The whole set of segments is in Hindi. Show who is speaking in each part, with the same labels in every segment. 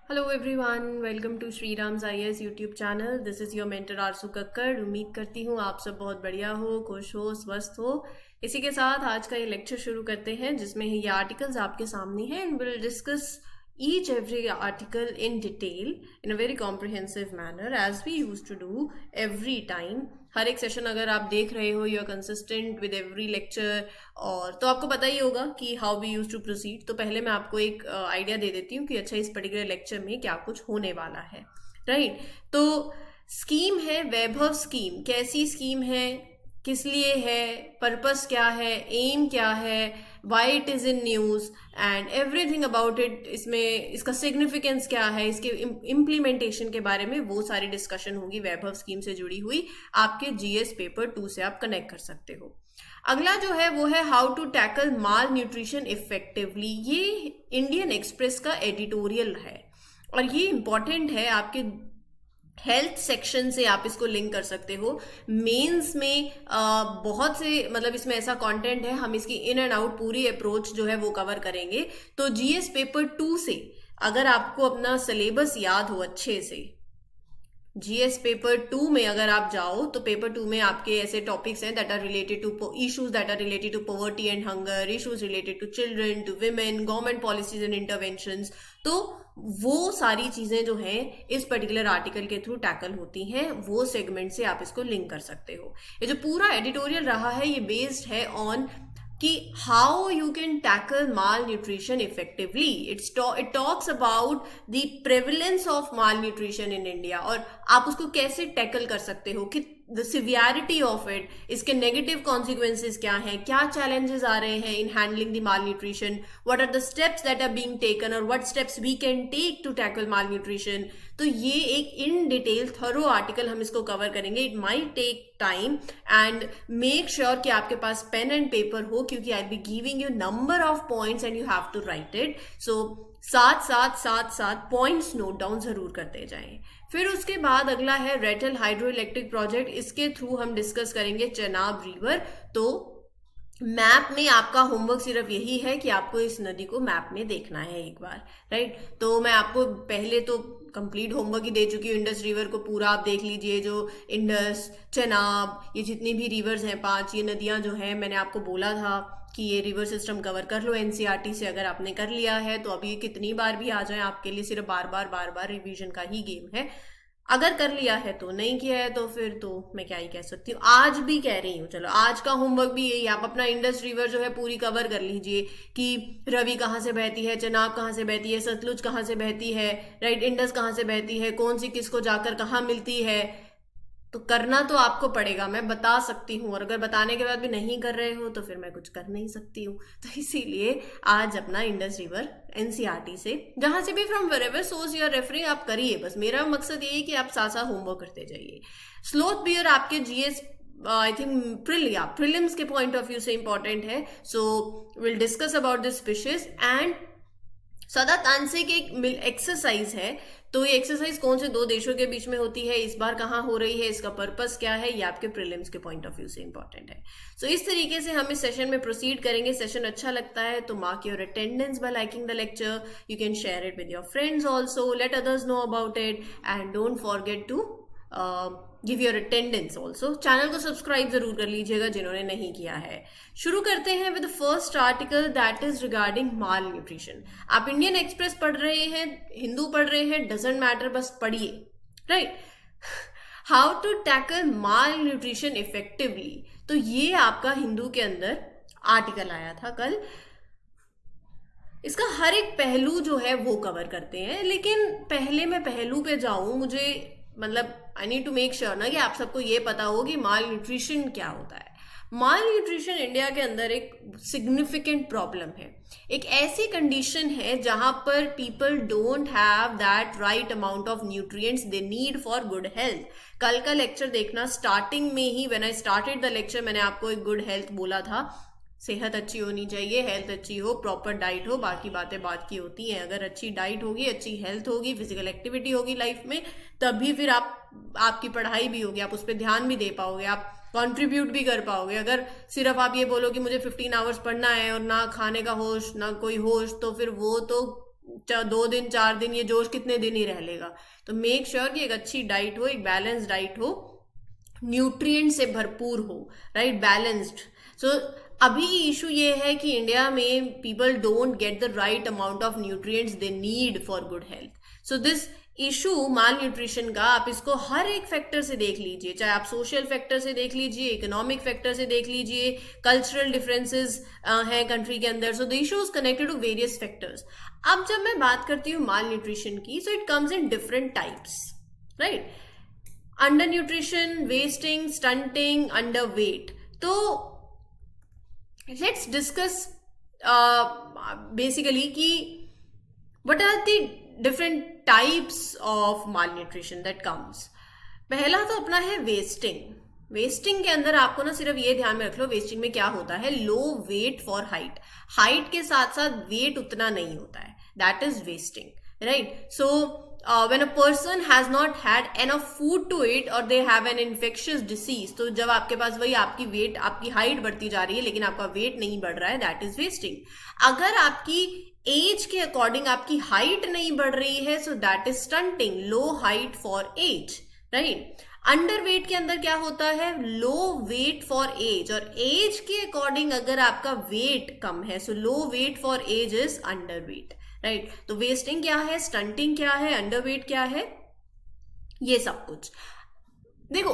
Speaker 1: Hello everyone, welcome to Shri Ram's IAS YouTube channel. This is your mentor Arsu Kakkar. उम्मीद करती हूँ आप सब बहुत बढ़िया हो, खुश हो, स्वस्थ हो। इसी के साथ आज का ये लेक्चर शुरू करते हैं जिसमें ये आर्टिकल्स आपके सामने हैं and will discuss each every article in detail in a very comprehensive manner as we used to do every time. हर एक सेशन अगर आप देख रहे हो, you are consistent with every lecture, और तो आपको पता ही होगा कि how we use to proceed. तो पहले मैं आपको एक आइडिया दे देती हूँ कि अच्छा इस पर्टिकुलर लेक्चर में क्या कुछ होने वाला है, राइट। तो स्कीम है वैभव स्कीम। कैसी स्कीम है, किस लिए है, पर्पस क्या है, एम क्या है, why it is in news and everything about it. इसमें इसका सिग्निफिकेंस क्या है, इसके इम्प्लीमेंटेशन के बारे में वो सारी डिस्कशन होगी वैभव स्कीम से जुड़ी हुई। आपके जीएस पेपर 2 से आप कनेक्ट कर सकते हो। अगला जो है वो है how to tackle malnutrition effectively. ये इंडियन एक्सप्रेस का एडिटोरियल है और ये इंपॉर्टेंट है। आपके हेल्थ सेक्शन से आप इसको लिंक कर सकते हो। मेंस में बहुत से मतलब इसमें ऐसा कंटेंट है, हम इसकी इन एंड आउट पूरी अप्रोच जो है वो कवर करेंगे। तो जीएस पेपर 2 से अगर आपको अपना सिलेबस याद हो अच्छे से, जीएस पेपर 2 में अगर आप जाओ तो पेपर 2 में आपके ऐसे टॉपिक्स हैं that are related to issues that are related to poverty and hunger, issues related to children, to women, government policies and interventions. तो वो सारी चीजें जो हैं इस पर्टिकुलर आर्टिकल के थ्रू टैकल होती हैं। वो सेगमेंट से आप इसको लिंक कर सकते हो। ये जो पूरा एडिटोरियल रहा है ये बेस्ड है ऑन कि how you can tackle malnutrition effectively. It talks about the prevalence of malnutrition in India और आप उसको कैसे टैकल कर सकते हो, कि द सिवियरिटी ऑफ इट, इसके नेगेटिव कॉन्सिक्वेंसेज क्या हैं, क्या चैलेंजेस आ रहे हैं in handling the malnutrition, what are the steps that are being taken और what steps we can take to tackle malnutrition. तो ये एक इन डिटेल थरो आर्टिकल हम इसको कवर करेंगे। It might take time and make sure कि आपके पास पेन एंड पेपर हो, क्योंकि I be giving you number of points and you have to write it. So साथ पॉइंट्स नोट डाउन जरूर करते जाएं। फिर उसके बाद अगला है रेटल हाइड्रो इलेक्ट्रिक प्रोजेक्ट। इसके थ्रू हम डिस्कस करेंगे चेनाब रिवर। तो मैप में आपका होमवर्क सिर्फ यही है कि आपको इस नदी को मैप में देखना है एक बार, राइट। तो मैं आपको पहले तो कंप्लीट होमवर्क ही दे चुकी हूँ। इंडस रिवर को पूरा आप देख लीजिए, जो इंडस, चेनाब, ये जितनी भी रिवर्स हैं 5, ये नदियां जो हैं, मैंने आपको बोला था कि ये रिवर सिस्टम कवर कर लो एनसीईआरटी से। अगर आपने कर लिया है तो अभी कितनी बार भी आ जाए आपके लिए सिर्फ बार बार रिवीजन का ही गेम है। अगर कर लिया है तो, नहीं किया है तो फिर तो मैं क्या ही कह सकती हूँ। आज भी कह रही हूँ, चलो आज का होमवर्क भी यही, आप अपना इंडस रिवर जो है पूरी कवर कर लीजिए कि रवि कहाँ से बहती है, चेनाब कहाँ से बहती है, सतलुज कहाँ से बहती है, राइट, इंडस कहाँ से बहती है, कौन सी किसको जाकर कहाँ मिलती है। तो करना तो आपको पड़ेगा, मैं बता सकती हूँ, और अगर बताने के बाद भी नहीं कर रहे हो तो फिर मैं कुछ कर नहीं सकती हूँ। तो इसीलिए आज अपना इंडस रिवर एनसीईआरटी से, जहां से भी, from wherever source you are referring, आप करिए। बस मेरा मकसद ये है कि आप साथ साथ होमवर्क करते जाइए। स्लोथ बियर आपके जीएस आई थिंक प्रिलिम्स के पॉइंट ऑफ व्यू से इंपॉर्टेंट है। So will discuss about this species and सदा तानसेन की एक एक्सरसाइज है। तो ये एक्सरसाइज कौन से 2 देशों के बीच में होती है, इस बार कहाँ हो रही है, इसका पर्पस क्या है, ये आपके प्रीलिम्स के पॉइंट ऑफ व्यू से इंपॉर्टेंट है। सो इस तरीके से हम इस सेशन में प्रोसीड करेंगे। सेशन अच्छा लगता है तो mark your attendance by liking the lecture. You can share it with your friends also, let others know about it and don't forget to give your attendance also. Channel को सब्सक्राइब जरूर कर लीजिएगा जिन्होंने नहीं किया है। शुरू करते हैं with first article that is regarding mall nutrition. आप इंडियन एक्सप्रेस पढ़ रहे हैं, हिंदू पढ़ रहे हैं, डजेंट मैटर, बस पढ़िए, right. How to tackle malnutrition effectively. तो ये आपका हिंदू के अंदर आर्टिकल आया था कल। इसका हर एक पहलू जो है वो कवर करते हैं, लेकिन पहले मैं पहलू पे जाऊं, मुझे मतलब I need to make sure ना कि आप सबको ये पता हो कि माल न्यूट्रिशन क्या होता है। माल न्यूट्रिशन इंडिया के अंदर एक सिग्निफिकेंट प्रॉब्लम है। एक ऐसी कंडीशन है जहां पर people don't have that right amount of nutrients they need for good health. कल का लेक्चर देखना, स्टार्टिंग में ही when I started the lecture मैंने आपको एक गुड हेल्थ बोला था। सेहत अच्छी होनी चाहिए, हेल्थ अच्छी हो, प्रॉपर डाइट हो, बाकी बातें बात की होती हैं। अगर अच्छी डाइट होगी, अच्छी हेल्थ होगी, फिजिकल एक्टिविटी होगी लाइफ में, तभी फिर आपकी पढ़ाई भी होगी, आप उस पर ध्यान भी दे पाओगे, आप कंट्रीब्यूट भी कर पाओगे। अगर सिर्फ आप ये बोलो कि मुझे 15 आवर्स पढ़ना है और ना खाने का होश ना कोई होश, तो फिर वो तो 2 दिन 4 दिन, ये जोश कितने दिन ही रह लेगा। तो मेक श्योर कि एक अच्छी डाइट हो, एक बैलेंस डाइट हो, न्यूट्रिएंट से भरपूर हो, राइट, बैलेंस्ड। सो अभी इशू ये है कि इंडिया में people don't get the right amount of nutrients they need for good health. So this issue mall nutrition का आप इसको हर एक फैक्टर से देख लीजिए, चाहे आप सोशल फैक्टर से देख लीजिए, इकोनॉमिक फैक्टर से देख लीजिए, कल्चरल डिफरेंसेस हैं कंट्री के अंदर। So the issue is connected to various factors. अब जब मैं बात करती हूँ माल न्यूट्रिशन की, so it comes in different types, right. Undernutrition, wasting, stunting, underweight. तो लेट्स डिस्कस बेसिकली कि what are the different types of malnutrition that comes. पहला तो अपना है वेस्टिंग। वेस्टिंग के अंदर आपको ना सिर्फ ये ध्यान में रख लो, वेस्टिंग में क्या होता है, low weight for height, height के साथ साथ वेट उतना नहीं होता है, that is wasting, right. So when a person has not had enough food to eat or they have an infectious disease, तो जब आपके पास वही आपकी वेट, आपकी हाइट बढ़ती जा रही है लेकिन आपका वेट नहीं बढ़ रहा है, दैट इज वेस्टिंग। अगर आपकी एज के अकॉर्डिंग आपकी हाइट नहीं बढ़ रही है, so that is stunting, low height for age, right. Underweight के अंदर क्या होता है, लो वेट फॉर एज, और एज के अकॉर्डिंग अगर आपका वेट कम है, so low weight for age is underweight, right. तो वेस्टिंग क्या है, स्टंटिंग क्या है, अंडरवेट क्या है, ये सब कुछ देखो।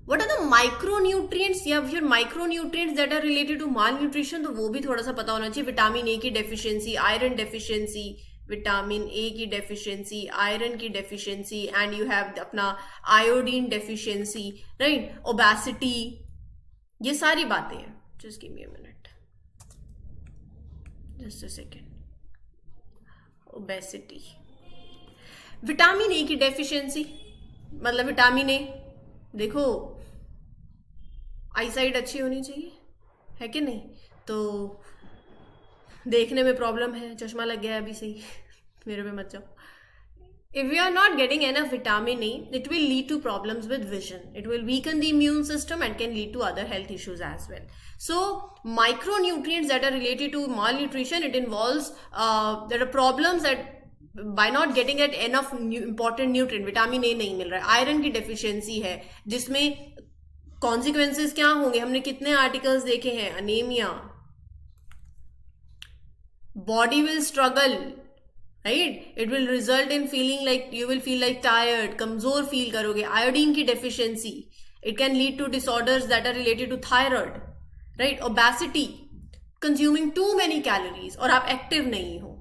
Speaker 1: व्हाट आर द माइक्रोन्यूट्रिएंट्स या फिर micronutrients that are related to malnutrition, तो वो भी थोड़ा सा पता होना चाहिए। विटामिन ए की deficiency, iron deficiency, vitamin A की डेफिशिएंसी, आयरन की डेफिशिएंसी, एंड यू हैव अपना आयोडीन डेफिशिएंसी, राइट, ओबेसिटी, ये सारी बातें हैं। Just give me a minute, just a second. Obesity, vitamin A की डेफिशिएंसी, मतलब विटामिन ए, देखो आईसाइट अच्छी होनी चाहिए, है कि नहीं, तो देखने में प्रॉब्लम है, चश्मा लग गया है अभी से ही मेरे पे मत जाओ। If we are not getting enough vitamin A, it will lead to problems with vision. It will weaken the immune system and can lead to other health issues as well. So, micronutrients that are related to malnutrition, it involves there are problems that by not getting at enough important nutrient, vitamin A नहीं मिल रहा है, आयरन की डेफिशिएंसी है, जिसमें कॉन्सिक्वेंसेस क्या होंगे, हमने कितने आर्टिकल्स देखे हैं, anaemia, body will struggle, right, it will result in feeling like you will feel like tired, कमजोर फील करोगे। आयोडीन की deficiency, it can lead to disorders that are related to thyroid, right. Obesity, consuming too many calories और आप एक्टिव नहीं हो,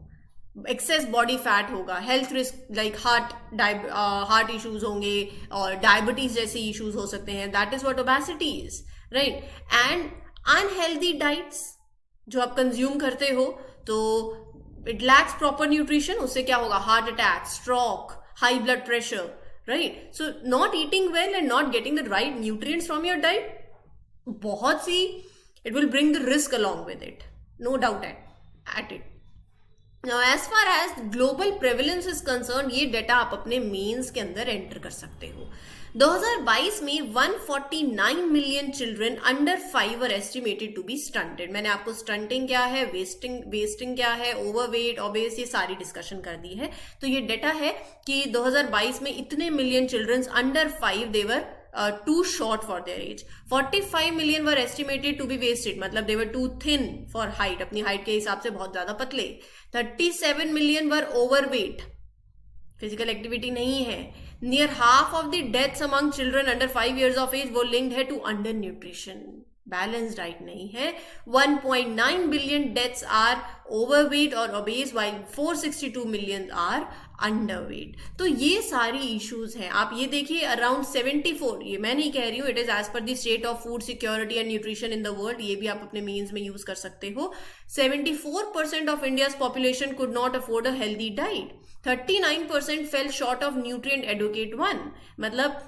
Speaker 1: एक्सेस बॉडी फैट होगा, health risk like heart issues होंगे और डायबिटीज जैसे इश्यूज हो सकते हैं, that is what obesity is, right. And unhealthy diets जो आप कंज्यूम करते हो, तो इट लैक्स प्रॉपर न्यूट्रिशन, उससे क्या होगा, heart attack, stroke, high blood pressure, right. So not eating well and not getting the right nutrients from your diet, बहुत सी it will bring the risk along with it, no doubt at it. Now, as far as global prevalence is concerned, ये डेटा आप अपने मेंस के अंदर एंटर कर सकते हो। 2022 में 149 million children under 5 are estimated to be stunted. मैंने आपको स्टंटिंग क्या है, वेस्टिंग क्या है, ओवरवेट, ओबेस, ये सारी डिस्कशन कर दी है। तो ये डेटा है कि 2022 में इतने million children under 5 they were too short for their age. 45 million were estimated to be wasted, मतलब they were too thin for height, अपनी हाइट के हिसाब से बहुत ज्यादा पतले। 37 million were overweight, physical activity नहीं है। Near half of the deaths among children under 5 years of age वो लिंक्ड है to undernutrition, balance diet नहीं है। 1.9 बिलियन डेथ्स आर ओवरवेट और obese, while 462 million are underweight. तो ये सारी इश्यूज हैं। आप ये देखिए, अराउंड 74, ये मैं नहीं कह रही हूँ, it is as per the state of food security and nutrition in the world, ये भी आप अपने मीन्स में यूज कर सकते हो। 74% of India's population could not afford a healthy diet, 39% fell short of nutrient adequate one, मतलब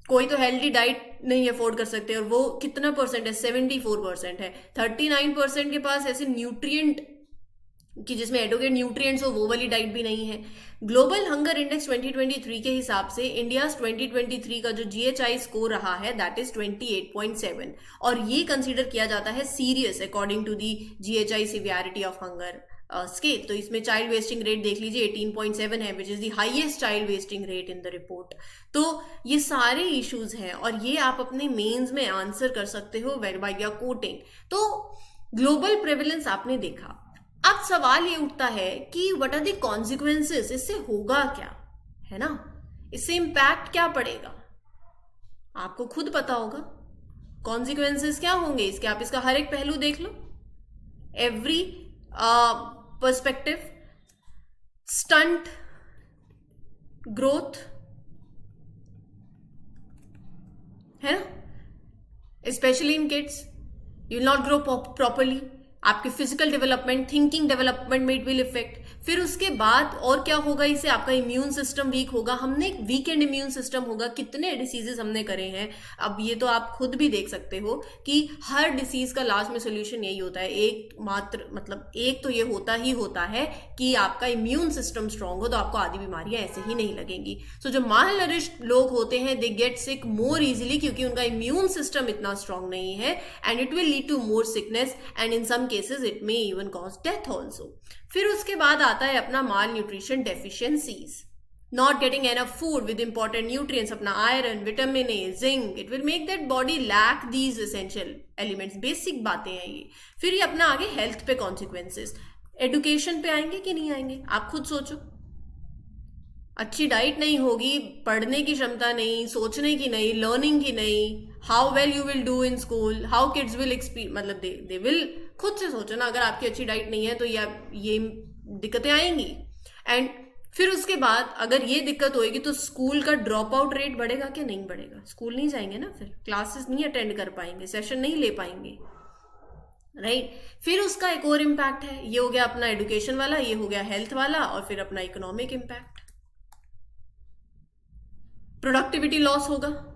Speaker 1: कोई तो हेल्दी डाइट नहीं अफोर्ड कर सकते, और वो कितना परसेंट है, 74% है। 39% के पास ऐसे न्यूट्रिएंट कि जिसमें एडुकेट न्यूट्रिएंट्स हो, वो वाली डाइट भी नहीं है। ग्लोबल हंगर इंडेक्स 2023 के हिसाब से इंडिया 2023 का जो GHI स्कोर रहा है, दैट इज 28.7, और ये कंसीडर किया जाता है serious according to the GHI severity of hunger scale. तो इसमें चाइल्ड वेस्टिंग रेट देख लीजिए 18.7 है, which is the highest child wasting rate in the report. तो ये सारे इश्यूज हैं और ये आप अपने मेंस में आंसर कर सकते हो बाय योर कोटिंग। तो ग्लोबल प्रेवलेंस आपने देखा। अब सवाल ये उठता है कि व्हाट आर द कॉन्सिक्वेंसेस, इससे होगा क्या, है ना, इससे इम्पैक्ट क्या पड़ेगा, आपको खुद पता होगा कॉन्सिक्वेंसेस क्या होंगे इसके। आप इसका हर एक पहलू देख लो, एवरी पर्सपेक्टिव, स्टंट ग्रोथ, है ना, specially in kids, you will not grow properly, आपके फिजिकल डेवलपमेंट, थिंकिंग डेवलपमेंट में इट विल इफेक्ट। फिर उसके बाद और क्या होगा, इससे आपका इम्यून सिस्टम वीक होगा। हमने एक वीकेंड इम्यून सिस्टम होगा, कितने डिसीजेस हमने करे हैं। अब ये तो आप खुद भी देख सकते हो कि हर डिसीज का लास्ट में सोल्यूशन यही होता है, एक मात्र मतलब एक तो ये होता है कि आपका इम्यून सिस्टम स्ट्रांग हो, तो आपको आधी बीमारियां ऐसे ही नहीं लगेंगी। सो जो माल नरिश्ड लोग होते हैं they get sick more easily, क्योंकि उनका इम्यून सिस्टम इतना स्ट्रांग नहीं है, and it will lead to more sickness and in some cases it may even cause death also. फिर उसके बाद आता है अपना malnutrition deficiencies, not getting enough food with important nutrients, अपना iron, vitamin A, zinc, it will make that body lack these essential elements. Basic बातें हैं ये। फिर ये अपना आगे हेल्थ पे कॉन्सिक्वेंसेस, एडुकेशन पे आएंगे कि नहीं आएंगे, आप खुद सोचो। अच्छी डाइट नहीं होगी, पढ़ने की क्षमता नहीं, सोचने की नहीं, लर्निंग की नहीं, how well you will do in school, how kids will मतलब दे विल, खुद से सोचो ना, अगर आपकी अच्छी डाइट नहीं है तो ये दिक्कतें आएंगी। एंड फिर उसके बाद अगर ये दिक्कत होएगी तो स्कूल का ड्रॉप आउट रेट बढ़ेगा क्या, नहीं बढ़ेगा, स्कूल नहीं जाएंगे ना, फिर क्लासेस नहीं अटेंड कर पाएंगे, सेशन नहीं ले पाएंगे, राइट। फिर उसका एक और इम्पैक्ट है, ये हो गया अपना एजुकेशन वाला, ये हो गया हेल्थ वाला, और फिर अपना इकोनॉमिक इम्पैक्ट, प्रोडक्टिविटी लॉस होगा,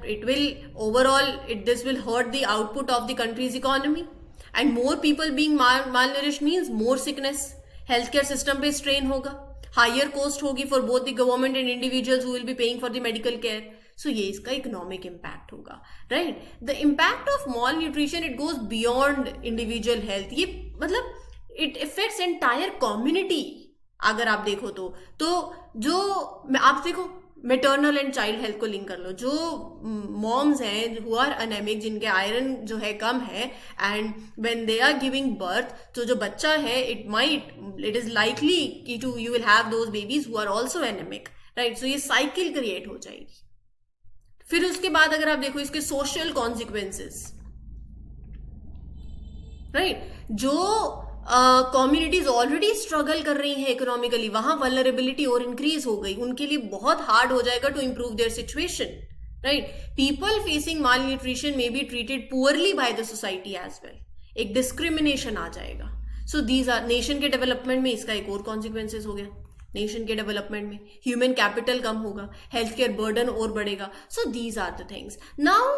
Speaker 1: it will overall this will hurt the output of the country's economy, and more people being malnourished means more sickness, healthcare system पे strain होगा, higher cost होगी for both the government and individuals who will be paying for the medical care. So ये इसका economic impact होगा, right? The impact of malnutrition it goes beyond individual health, ये मतलब it affects entire community। अगर आप देखो तो जो आप देखो मेटर्नल एंड चाइल्ड हेल्थ को लिंक कर लो, जो मॉम्स हैं हु आर अनेमिक, जिनके आयरन जो है कम है, and when they are giving birth, तो जो बच्चा है इट इज लाइकली कि you will have those babies who are also anaemic, right. So ये साइकिल क्रिएट हो जाएगी। फिर उसके बाद अगर आप देखो इसके सोशल कॉन्सिक्वेंसेस, राइट, जो कम्युनिटीज ऑलरेडी स्ट्रगल कर रही हैं इकोनॉमिकली, वहां वल्नरेबिलिटी और इंक्रीज हो गई, उनके लिए बहुत हार्ड हो जाएगा to improve their situation, right. People facing malnutrition में be treated poorly by the society as well, एक डिस्क्रिमिनेशन आ जाएगा। सो दीज आर नेशन के डेवलपमेंट में इसका एक और कॉन्सिक्वेंसेज हो गया, नेशन के डेवलपमेंट में ह्यूमन कैपिटल कम होगा, हेल्थ केयर बर्डन और बढ़ेगा। So these are the things. Now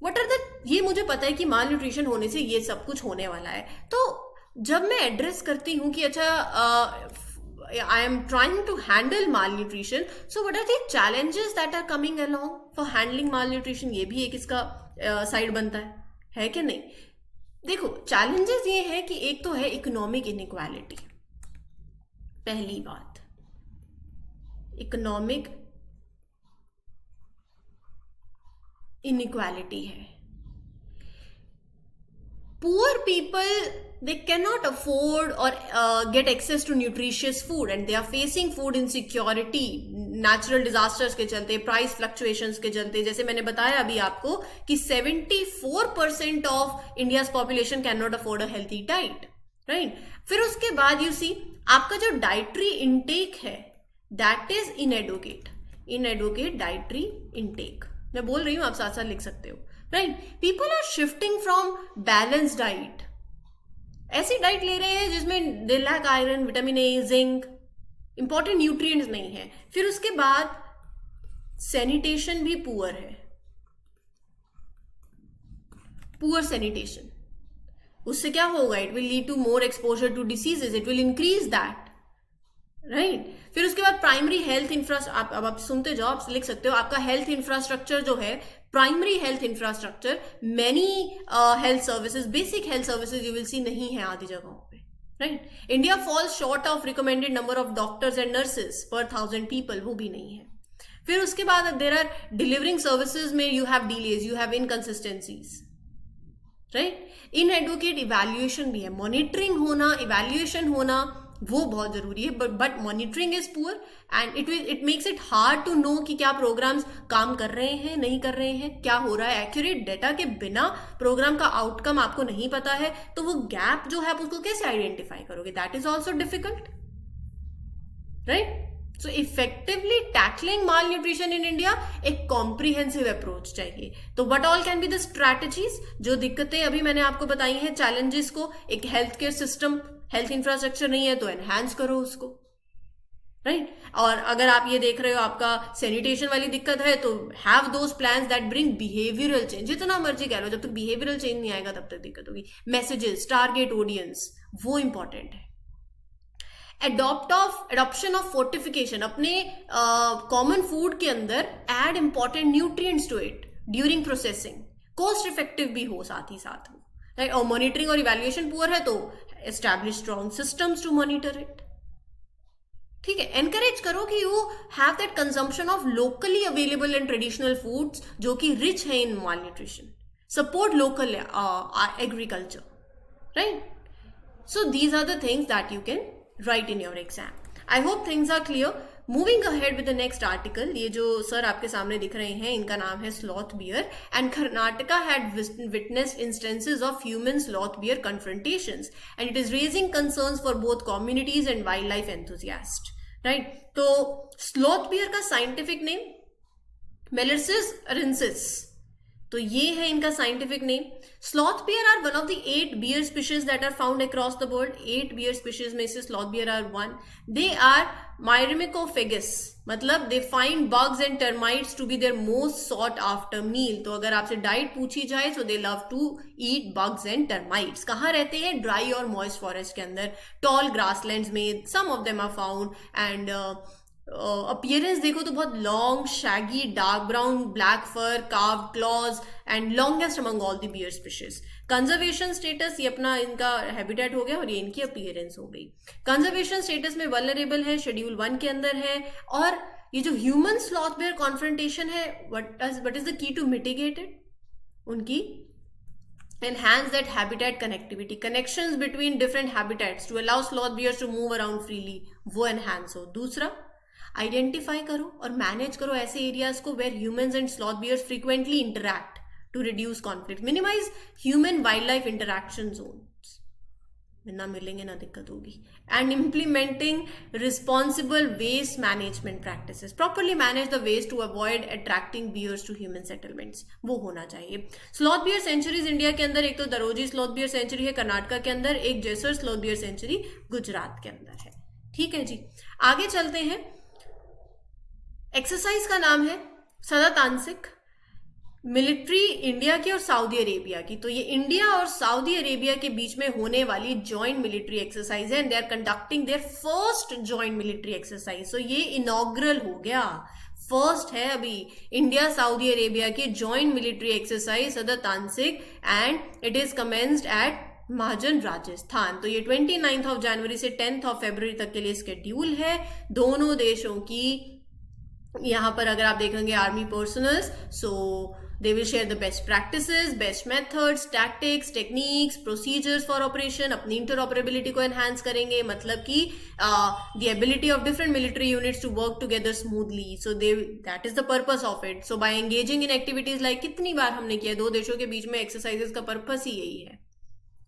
Speaker 1: what are the, ये मुझे पता है कि माल न्यूट्रिशन होने से ये सब कुछ होने वाला है, तो जब मैं एड्रेस करती हूँ कि अच्छा I am trying to handle malnutrition, so what are the challenges that are coming along for handling malnutrition, ये भी एक इसका साइड बनता है कि नहीं। देखो चैलेंजेस ये है कि एक तो है इकोनॉमिक इनइक्वालिटी, पहली बात इकोनॉमिक इनइक्वालिटी है। Poor people, they cannot afford or get access to nutritious food, and they are facing food insecurity, natural disasters के चलते, price fluctuations के चलते। जैसे मैंने बताया अभी आपको कि 74% of India's population cannot afford a healthy diet, right? फिर उसके बाद you see आपका जो dietary intake है that is inadequate dietary intake, मैं बोल रही हूँ, आप साथ साथ लिख सकते हो, right. People are shifting from balance diet, ऐसी डाइट ले रहे हैं जिसमें they lack iron, vitamin A, zinc, important nutrients नहीं है। फिर उसके बाद सैनिटेशन भी पुअर है, पुअर सैनिटेशन, उससे क्या होगा, it will lead to more exposure to diseases, it will increase that, right. फिर उसके बाद प्राइमरी हेल्थ इंफ्रास्ट्रक्चर, अब आप सुनते जाओ, आप लिख सकते हो, आपका हेल्थ इंफ्रास्ट्रक्चर जो है, primary health infrastructure, many health services, basic health services you will see नहीं है आधी जगहों पे, right. India falls short of recommended number of doctors and nurses per 1000 people, वो भी नहीं है. फिर उसके बाद देर आर डिलीवरिंग सर्विसेज में you have delays, you have inconsistencies, right. Inadequate evaluation भी है, मॉनिटरिंग होना, इवैल्यूएशन होना वो बहुत जरूरी है. But monitoring is poor and it makes it hard to know कि क्या प्रोग्राम्स काम कर रहे हैं, नहीं कर रहे हैं, क्या हो रहा है. एक्यूरेट डेटा के बिना प्रोग्राम का आउटकम आपको नहीं पता है तो वो गैप जो है आप उसको कैसे आइडेंटिफाई करोगे, that is also difficult, right. So effectively tackling mall nutrition in India एक कॉम्प्रिहेंसिव अप्रोच चाहिए. तो what all can be the strategies, जो दिक्कतें अभी मैंने आपको बताई हैं, चैलेंजेस को, एक health care system, health infrastructure नहीं है तो एनहांस करो उसको, राइट. और अगर आप ये देख रहे हो आपका सैनिटेशन वाली दिक्कत है तो have those plans that bring behavioural change. जितना मर्जी कह लो, जब तक बिहेवियरल चेंज नहीं आएगा तब तक दिक्कत होगी. मैसेजेस, टारगेट ऑडियंस, वो इंपॉर्टेंट है. एडॉप्शन ऑफ फोर्टिफिकेशन, अपने कॉमन फूड के अंदर add important nutrients to it during processing, cost effective भी हो साथ ही साथ में, राइट. और मॉनिटरिंग और इवैल्यूएशन पुअर है तो establish strong systems to monitor it. ठीक है. एनकरेज करो कि you have that consumption of locally available and traditional foods जो कि रिच है in malnutrition. Support local agriculture, right. So these are the things that you can write in your exam. I hope things are clear. Moving ahead with the next article, ये जो सर आपके सामने दिख रहे हैं इनका नाम है sloth bear, and Karnataka had witnessed instances of human sloth bear confrontations and it is raising concerns for both communities and wildlife enthusiasts, right. तो sloth bear का scientific name Melersis arensis, तो ये है इनका scientific name. Sloth bear are one of the 8 bear species that are found across the world. 8 bear species में से sloth bear are one. They are myrmecophagous, मतलब they find bugs and termites to be their most sought after meal. तो अगर आपसे डाइट पूछी जाए तो they love to eat bugs and termites. कहाँ रहते हैं? ड्राई और मॉइस्ट फॉरेस्ट के अंदर, टॉल ग्रासलैंड्स में some of them are found. And appearance देखो तो बहुत long, shaggy, dark brown, black fur, curved claws and longest among all the bear species. Conservation status, ये अपना इनका हैबिटेट हो गया और ये इनकी अपीयरेंस हो गई. कंजर्वेशन स्टेटस में वल्नरेबल है, शेड्यूल 1 के अंदर है. और ये जो ह्यूमन स्लॉथ बेयर कॉन्फ्रंटेशन है, what is the key to mitigate it? उनकी enhance that habitat connectivity, connections between different habitats to allow sloth bears to move around freely, वो enhance हो. दूसरा, आइडेंटिफाई करो और मैनेज करो ऐसे एरियाज को where humans and sloth bears frequently interact to reduce conflict. Minimize human wildlife interaction zones, ना मिलेंगे ना दिक्कत होगी. And implementing responsible waste management practices, properly manage the waste to avoid attracting bears to human settlements, वो होना चाहिए. स्लॉथ बियर सेंचुरीज इंडिया के अंदर, एक तो दरोजी स्लॉथ बियर सेंचुरी है कर्नाटका के अंदर, एक जैसर स्लॉथ बियर सेंचुरी गुजरात के अंदर है. ठीक है जी, आगे चलते हैं. एक्सरसाइज का नाम है सदातांसिक, मिलिट्री इंडिया की और सऊदी अरेबिया की. तो ये इंडिया और सऊदी अरेबिया के बीच में होने वाली जॉइंट मिलिट्री एक्सरसाइज है and they are conducting their first joint military exercise. So ये इनॉग्रल हो गया, फर्स्ट है अभी इंडिया सऊदी अरेबिया की joint military exercise Sada Tanseeq and it is commenced at Mahajan Rajasthan. तो ये 29 जनवरी से 10 फरवरी तक के लिए स्केड्यूल है. दोनों देशों की यहाँ पर अगर आप देखेंगे army personnels, so they will share the best practices, best methods, tactics, techniques, procedures for operation. अपनी इंटरऑपरेबिलिटी को एनहांस करेंगे, मतलब कि the ability of different military units to work together smoothly. So that is the purpose of it. So by engaging in activities like, कितनी बार हमने किया, दो देशों के बीच में एक्सरसाइजेस का पर्पस ही यही है,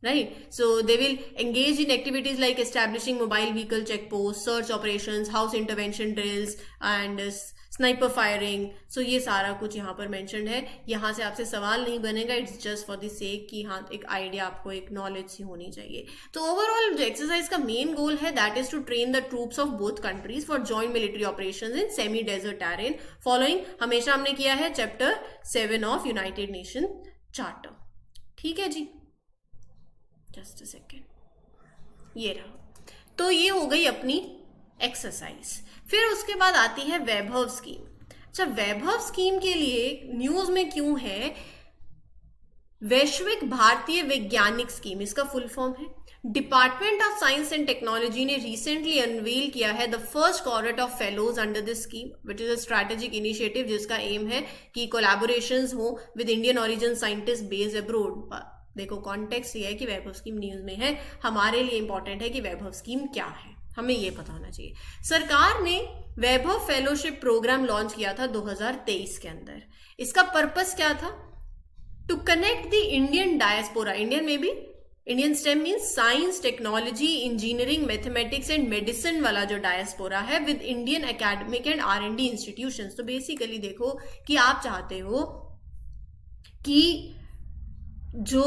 Speaker 1: right. So they will engage in activities like establishing mobile vehicle checkposts, search operations, house intervention drills and sniper firing. So ये सारा कुछ यहाँ पर मेंशन्ड है. यहाँ से आपसे सवाल नहीं बनेगा, it's just for the sake कि हाँ एक आइडिया आपको, एक नॉलेज सी होनी चाहिए. तो ओवरऑल जो एक्सरसाइज का मेन गोल है that is to train the troops of both countries for joint military operations in semi desert terrain following, हमेशा हमने किया है chapter 7 of United Nation charter. ठीक है जी, जस्ट अ सेकेंड, ये रहा. तो ये हो गई अपनी एक्सरसाइज. फिर उसके बाद आती है वैभव स्कीम. अच्छा, वैभव स्कीम के लिए न्यूज में क्यों है? वैश्विक भारतीय वैज्ञानिक स्कीम, इसका फुल फॉर्म है. Department of science and technology ने रिसेंटली अनवील किया है the first cohort of fellows under this scheme which is a strategic initiative जिसका एम है कि कोलैबोरेशंस हो with Indian origin scientist based abroad. देखो कॉन्टेक्स्ट ये है कि वैभव स्कीम न्यूज में है, हमारे लिए इंपॉर्टेंट है कि वैभव स्कीम क्या है, हमें ये पता होना चाहिए। सरकार ने वैभव फेलोशिप प्रोग्राम लॉन्च किया था 2023 के अंदर। इसका पर्पस क्या था? To connect the Indian diaspora, Indian में भी Indian STEM means science, technology, engineering, mathematics and medicine वाला जो डायस्पोरा है with Indian academic and R&D institutions. तो बेसिकली देखो कि आप चाहते हो कि जो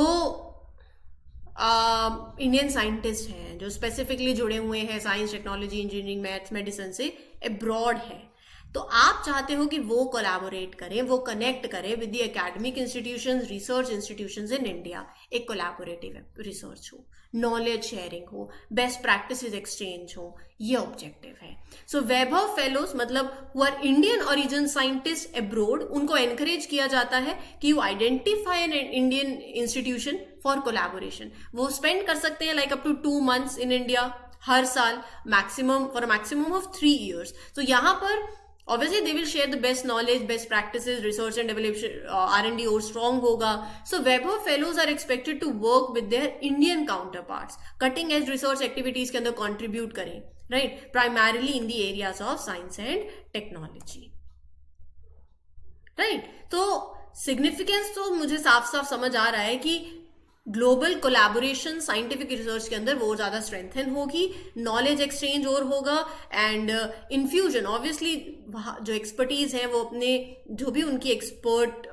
Speaker 1: इंडियन साइंटिस्ट हैं जो स्पेसिफिकली जुड़े हुए हैं science, technology, engineering, maths, medicine से अब्रॉड है, तो आप चाहते हो कि वो कोलैबोरेट करें, वो कनेक्ट करें with the academic institutions, research institutions in India. एक कोलैबोरेटिव रिसर्च हो, नॉलेज शेयरिंग हो, बेस्ट प्रैक्टिसेस एक्सचेंज हो, ये ऑब्जेक्टिव है। सो वैभव फेलोज मतलब who are Indian origin scientist abroad, उनको एनकरेज किया जाता है कि you identify an Indian institution for collaboration. वो स्पेंड कर सकते हैं like up to 2 months in India हर साल, maximum for maximum of 3 years। तो यहाँ पर obviously they will share the best knowledge, best practices, research and development, R&D और strong होगा। So Vaibhav fellows are expected to work with their Indian counterparts, cutting edge research activities के अंदर contribute करें, right? Primarily in the areas of science and technology, right? तो significance तो मुझे साफ साफ समझ आ रहा है कि ग्लोबल कोलैबोरेशन साइंटिफिक रिसर्च के अंदर वो ज़्यादा स्ट्रेंथन होगी, नॉलेज एक्सचेंज और होगा, एंड इन्फ्यूजन ऑब्वियसली जो एक्सपर्टीज हैं वो अपने जो भी उनकी एक्सपर्ट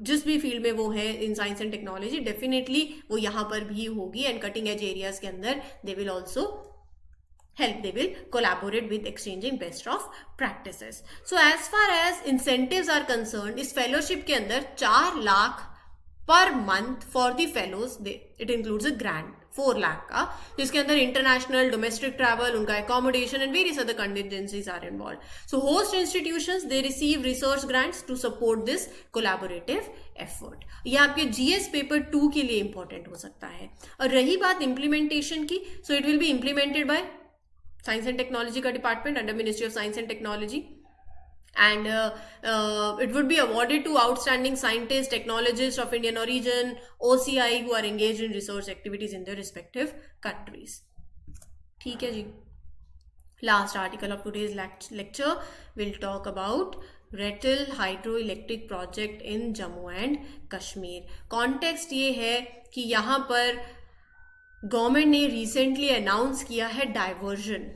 Speaker 1: जिस भी फील्ड में वो है in science and technology, definitely वो यहाँ पर भी होगी। एंड कटिंग एज एरियाज के अंदर they will also help, they will collaborate with exchanging best of practices. So as far as incentives are concerned, इस fellowship के अंदर 4 लाख पर month for the fellows, it includes a grant 4 lakh का, जिसके अंदर इंटरनेशनल, डोमेस्टिक ट्रैवल, उनका accommodation and various other contingencies are involve. So host institutions they receive research grants to support this collaborative effort. ये आपके GS पेपर 2 के लिए इंपॉर्टेंट हो सकता है। और रही बात इम्प्लीमेंटेशन की, so it will be implemented by science and technology का department under ministry of science and technology, and it would be awarded to outstanding scientists, technologists of Indian origin, OCI who are engaged in research activities in their respective countries. ठीक है जी। Last article of today's lecture will talk about Retil hydroelectric project in Jammu and Kashmir. Context ये है कि यहाँ पर गवर्नमेंट ने रिसेंटली अनाउंस किया है डाइवर्जन,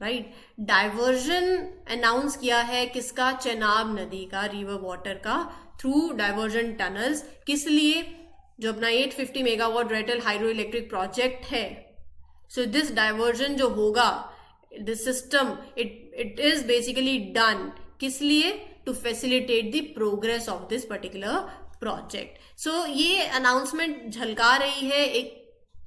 Speaker 1: राइट, डाइवर्जन अनाउंस किया है किसका? चेनाब नदी का, रिवर वाटर का, थ्रू डाइवर्जन टनल्स। किस लिए? जो अपना 850 megawatt Ratle hydro electric project है। सो दिस डाइवर्जन जो होगा, this system it is basically done किस लिए? To facilitate the progress of this particular project. So ये अनाउंसमेंट झलका रही है एक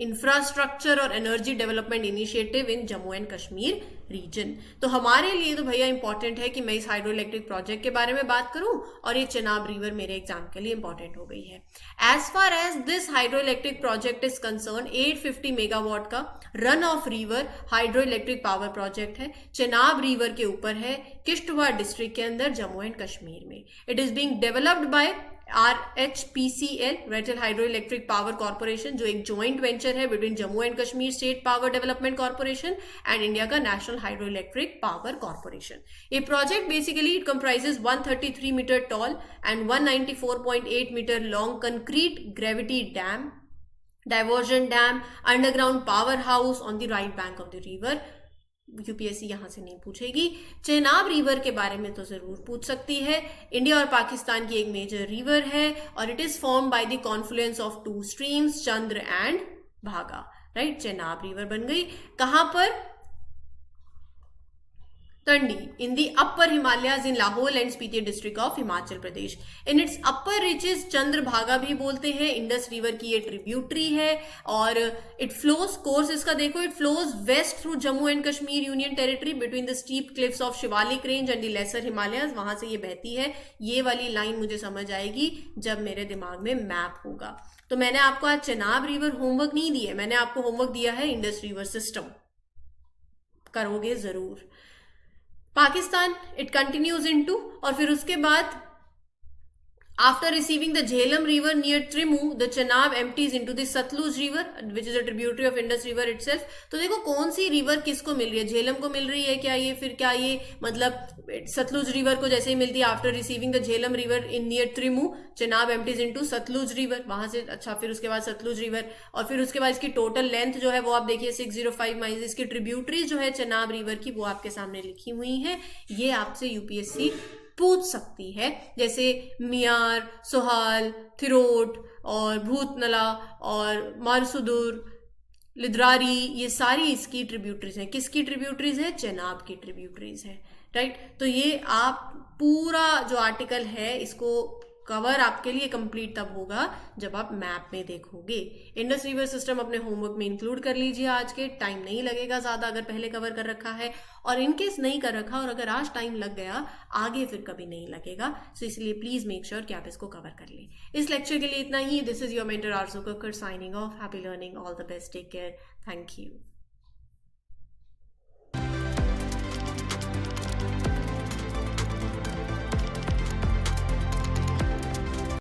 Speaker 1: इंफ्रास्ट्रक्चर और energy development initiative in Jammu and Kashmir region. तो हमारे लिए तो भैया इंपॉर्टेंट है कि मैं इस हाइड्रो इलेक्ट्रिक प्रोजेक्ट के बारे में बात करूं, और ये चेनाब रिवर मेरे एग्जाम के लिए इंपॉर्टेंट हो गई है। As far as this hydro electric project is concern, 850 megawatt का run of river hydro electric power project है, चेनाब रिवर के ऊपर है, किश्तवाड़ डिस्ट्रिक्ट के अंदर, जम्मू एंड कश्मीर में। It is being developed by RHPCL, Ratle hydro electric power corporation, जो एक जॉइंट वेंचर है between Jammu and Kashmir state power development corporation and India का national hydro electric power corporation. ये project basically it comprises 133 metre tall and 194.8 metre long concrete gravity dam, diversion dam, underground power house on the right bank of the river. UPSC यहां से नहीं पूछेगी। चेनाब रिवर के बारे में तो जरूर पूछ सकती है। इंडिया और पाकिस्तान की एक मेजर रिवर है और it is form by the Confluence of 2 streams, Chandra and भागा, राइट। चेनाब रिवर बन गई कहां पर? तो Kandi in the upper Himalayas in Lahore and Spiti district of Himachal Pradesh. In its upper reaches Chandrabhaga भी बोलते हैं, इंडस रिवर की ये ट्रिब्यूटरी है और इट फ्लोज, कोर्स इसका देखो, it flows west through Jammu and Kashmir union territory between the steep cliffs of Shivalik range and the lesser Himalayas, वहां से ये बहती है। ये वाली लाइन मुझे समझ आएगी जब मेरे दिमाग में मैप होगा। तो मैंने आपको आज चेनाब रिवर होमवर्क नहीं दिया, मैंने आपको होमवर्क दिया है इंडस रिवर सिस्टम, करोगे जरूर। पाकिस्तान इट कंटिन्यूज इनटू, और फिर उसके बाद after receiving the Jhelum river near Trimu, the Chenab empties into the Satluj river, which is a tributary of Indus river itself. तो देखो कौन सी रिवर किसको मिल रही है, झेलम को मिल रही है क्या ये, फिर क्या ये मतलब सतलुज रिवर को जैसे ही मिलती है after receiving the Jhelum river in near Trimmu, Chenab empties into Sutlej river, वहां से अच्छा फिर उसके बाद सतलुज रिवर, और फिर उसके बाद इसकी टोटल लेंथ जो है वो आप देखिए 605 माइल्स। इसकी ट्रिब्यूटरीज जो है चेनाब रिवर की वो आपके सामने लिखी हुई है। ये आपसे यूपीएससी पूछ सकती है, जैसे मियार, सोहाल, थिरोट और भूतनला और मारसुदुर, लिद्रारी, ये सारी इसकी ट्रिब्यूटरीज हैं। किसकी ट्रिब्यूटरीज है? चेनाब की ट्रिब्यूटरीज है, राइट। तो ये आप पूरा जो आर्टिकल है इसको कवर आपके लिए कंप्लीट तब होगा जब आप मैप में देखोगे। इंडस रिवर सिस्टम अपने होमवर्क में इंक्लूड कर लीजिए आज के, टाइम नहीं लगेगा ज़्यादा अगर पहले कवर कर रखा है, और इनकेस नहीं कर रखा और अगर आज टाइम लग गया आगे फिर कभी नहीं लगेगा। सो इसलिए प्लीज़ मेक श्योर कि आप इसको कवर कर लें। इस लेक्चर के लिए इतना ही। This is your mentor Aarzoo Kakkar signing off. Happy learning, all the best, take care, thank you.